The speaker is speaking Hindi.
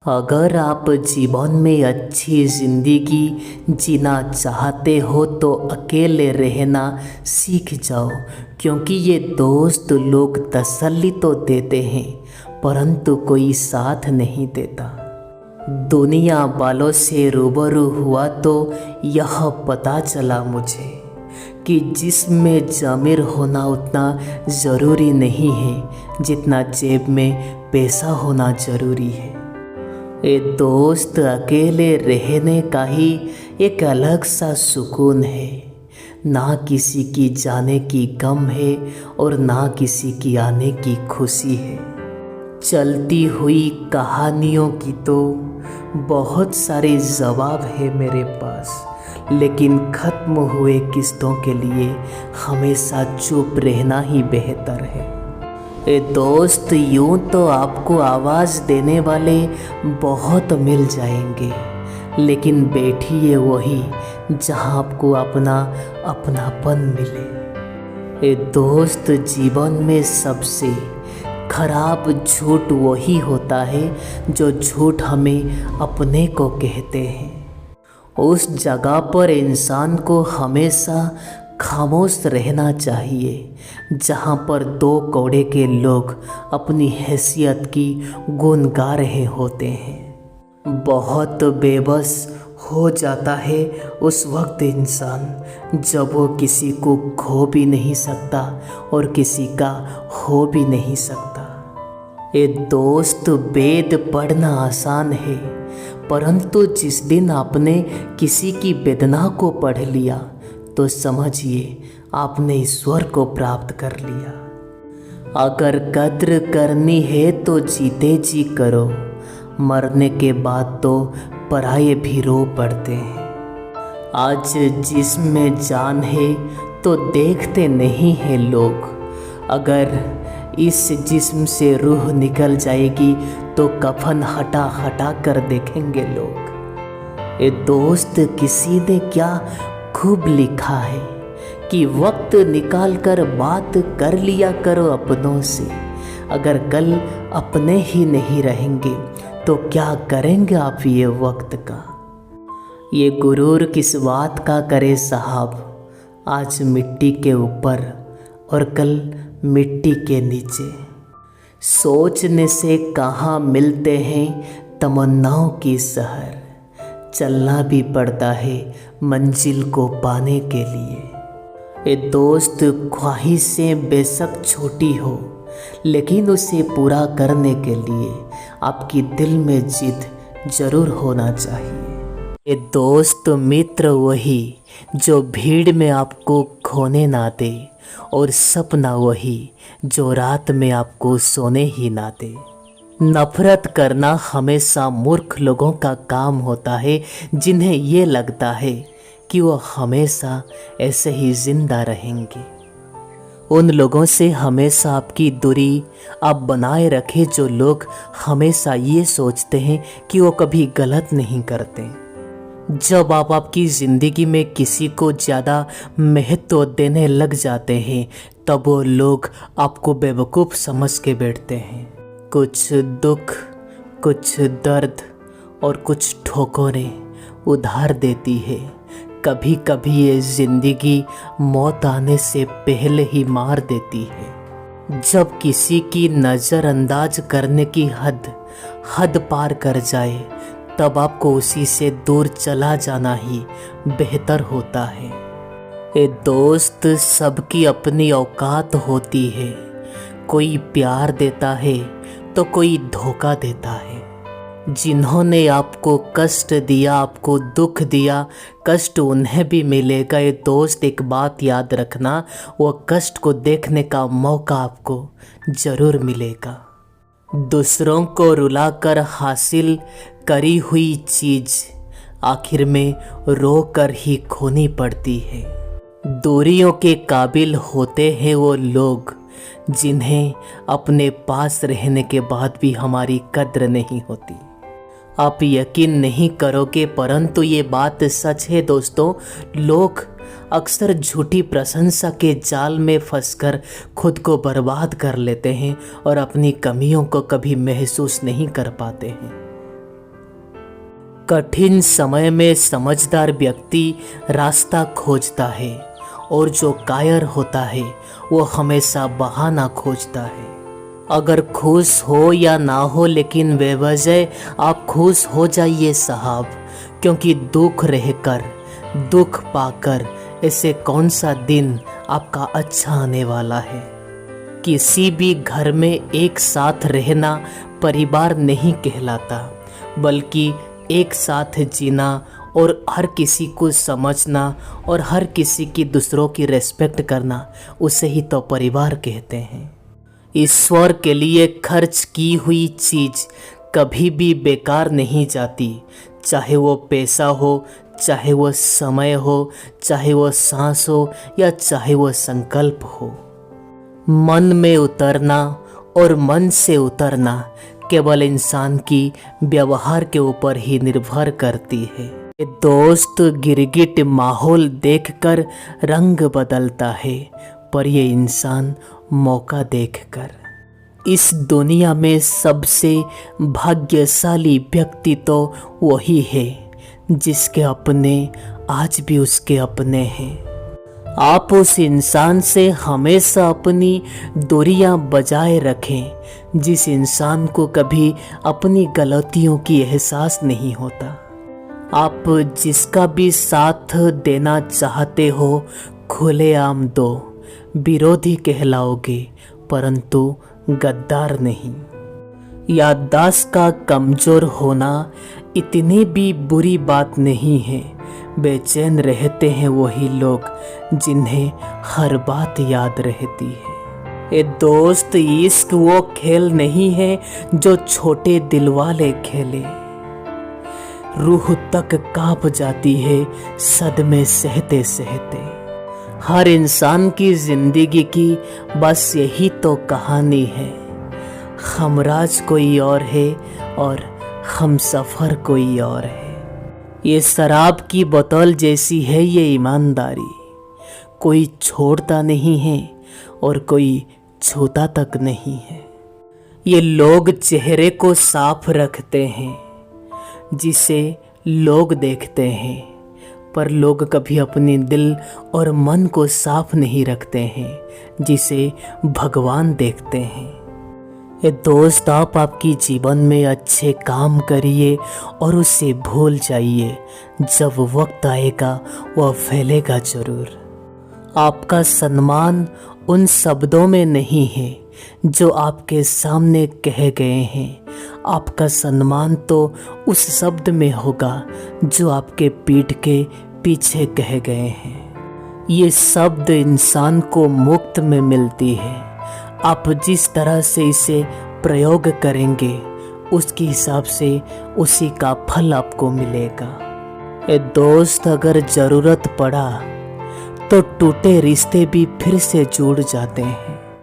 अगर आप जीवन में अच्छी ज़िंदगी जीना चाहते हो तो अकेले रहना सीख जाओ, क्योंकि ये दोस्त लोग तसल्ली तो देते हैं परंतु कोई साथ नहीं देता। दुनिया वालों से रूबरू हुआ तो यह पता चला मुझे कि जिसमें ज़मीर होना उतना ज़रूरी नहीं है जितना जेब में पैसा होना ज़रूरी है। ये दोस्त अकेले रहने का ही एक अलग सा सुकून है। ना किसी की जाने की गम है और ना किसी की आने की खुशी है। चलती हुई कहानियों की तो बहुत सारे जवाब है मेरे पास, लेकिन ख़त्म हुए किस्तों के लिए हमेशा चुप रहना ही बेहतर है। ए दोस्त, यूं तो आपको आवाज़ देने वाले बहुत मिल जाएंगे, लेकिन बैठिए वही जहां आपको अपनापन मिले। ए दोस्त, जीवन में सबसे खराब झूठ वही होता है जो झूठ हमें अपने को कहते हैं। उस जगह पर इंसान को हमेशा खामोश रहना चाहिए जहाँ पर दो कौड़े के लोग अपनी हैसियत की गुण गा रहे होते हैं। बहुत बेबस हो जाता है उस वक्त इंसान जब वो किसी को खो भी नहीं सकता और किसी का हो भी नहीं सकता। ये दोस्त, वेद पढ़ना आसान है, परंतु जिस दिन आपने किसी की वेदना को पढ़ लिया तो समझिए आपने ईश्वर को प्राप्त कर लिया। अगर कद्र करनी है तो जीते जी करो, मरने के बाद तो पराये भी रो पड़ते हैं। आज जिसमें जान है तो देखते नहीं हैं लोग, अगर इस जिस्म से रूह निकल जाएगी तो कफन हटा हटा कर देखेंगे लोग। ये दोस्त, किसी ने क्या खूब लिखा है कि वक्त निकाल कर बात कर लिया करो अपनों से। अगर कल अपने ही नहीं रहेंगे तो क्या करेंगे आप ये वक्त का। ये गुरूर किस बात का करे साहब, आज मिट्टी के ऊपर और कल मिट्टी के नीचे। सोचने से कहाँ मिलते हैं तमन्नाओं की शहर, चलना भी पड़ता है मंजिल को पाने के लिए। ये दोस्त, ख्वाहिशें बेशक छोटी हो, लेकिन उसे पूरा करने के लिए आपकी दिल में जिद जरूर होना चाहिए। ये दोस्त मित्र वही जो भीड़ में आपको खोने ना दे, और सपना वही जो रात में आपको सोने ही ना दे। नफरत करना हमेशा मूर्ख लोगों का काम होता है, जिन्हें ये लगता है कि वो हमेशा ऐसे ही जिंदा रहेंगे। उन लोगों से हमेशा आपकी दूरी आप बनाए रखें जो लोग हमेशा ये सोचते हैं कि वो कभी गलत नहीं करते। जब आप आपकी ज़िंदगी में किसी को ज़्यादा महत्व देने लग जाते हैं तब वो लोग आपको बेवकूफ़ समझ के बैठते हैं। कुछ दुख, कुछ दर्द और कुछ ठोकरें उधार देती है। कभी कभी ये ज़िंदगी मौत आने से पहले ही मार देती है। जब किसी की नज़रअंदाज करने की हद पार कर जाए तब आपको उसी से दूर चला जाना ही बेहतर होता है। ये दोस्त, सबकी अपनी औकात होती है। कोई प्यार देता है तो कोई धोखा देता है। जिन्होंने आपको कष्ट दिया, आपको दुख दिया, कष्ट उन्हें भी मिलेगा। ये दोस्त, एक बात याद रखना, वो कष्ट को देखने का मौका आपको ज़रूर मिलेगा। दूसरों को रुलाकर हासिल करी हुई चीज़ आखिर में रो कर ही खोनी पड़ती है। दूरियों के काबिल होते हैं वो लोग जिन्हें अपने पास रहने के बाद भी हमारी कद्र नहीं होती। आप यकीन नहीं करोगे, परंतु ये बात सच है दोस्तों। लोग अक्सर झूठी प्रशंसा के जाल में फंसकर खुद को बर्बाद कर लेते हैं और अपनी कमियों को कभी महसूस नहीं कर पाते हैं। कठिन समय में समझदार व्यक्ति रास्ता खोजता है और जो कायर होता है वो हमेशा बहाना खोजता है। अगर खुश हो या ना हो, लेकिन बेवजह आप खुश हो जाइए साहब, क्योंकि दुख रहकर दुख पाकर ऐसे कौन सा दिन आपका अच्छा आने वाला है। किसी भी घर में एक साथ रहना परिवार नहीं कहलाता, बल्कि एक साथ जीना और हर किसी को समझना और हर किसी की दूसरों की रेस्पेक्ट करना, उसे ही तो परिवार कहते हैं। ईश्वर के लिए खर्च की हुई चीज़ कभी भी बेकार नहीं जाती, चाहे वो पैसा हो, चाहे वो समय हो, चाहे वो सांस हो या चाहे वो संकल्प हो। मन में उतरना और मन से उतरना केवल इंसान की व्यवहार के ऊपर ही निर्भर करती है। ये दोस्त गिरगिट माहौल देखकर रंग बदलता है, पर ये इंसान मौका देखकर। इस दुनिया में सबसे भाग्यशाली व्यक्ति तो वही है जिसके अपने आज भी उसके अपने हैं। आप उस इंसान से हमेशा अपनी दूरियां बजाय रखें जिस इंसान को कभी अपनी गलतियों की एहसास नहीं होता। आप जिसका भी साथ देना चाहते हो खुलेआम दो, विरोधी कहलाओगे परंतु गद्दार नहीं। याददाश्त का कमज़ोर होना इतनी भी बुरी बात नहीं है। बेचैन रहते हैं वही लोग जिन्हें हर बात याद रहती है। ये दोस्त, इश्क वो खेल नहीं है जो छोटे दिल वाले खेले। रूह तक कांप जाती है सदमे सहते सहते। हर इंसान की जिंदगी की बस यही तो कहानी है। हमराज कोई और है और हम सफ़र कोई और है। ये शराब की बोतल जैसी है ये ईमानदारी, कोई छोड़ता नहीं है और कोई छूता तक नहीं है। ये लोग चेहरे को साफ रखते हैं जिसे लोग देखते हैं, पर लोग कभी अपने दिल और मन को साफ नहीं रखते हैं जिसे भगवान देखते हैं। ये दोस्त, आप आपकी जीवन में अच्छे काम करिए और उसे भूल जाइए। जब वक्त आएगा वह फैलेगा ज़रूर। आपका सम्मान उन शब्दों में नहीं है जो आपके सामने कहे गए हैं। आपका सम्मान तो उस शब्द में होगा जो आपके पीठ के पीछे कहे गए हैं। ये शब्द इंसान को मुफ्त में मिलती है। आप जिस तरह से इसे प्रयोग करेंगे उसके हिसाब से उसी का फल आपको मिलेगा। ये दोस्त, अगर ज़रूरत पड़ा तो टूटे रिश्ते भी फिर से जुड़ जाते हैं।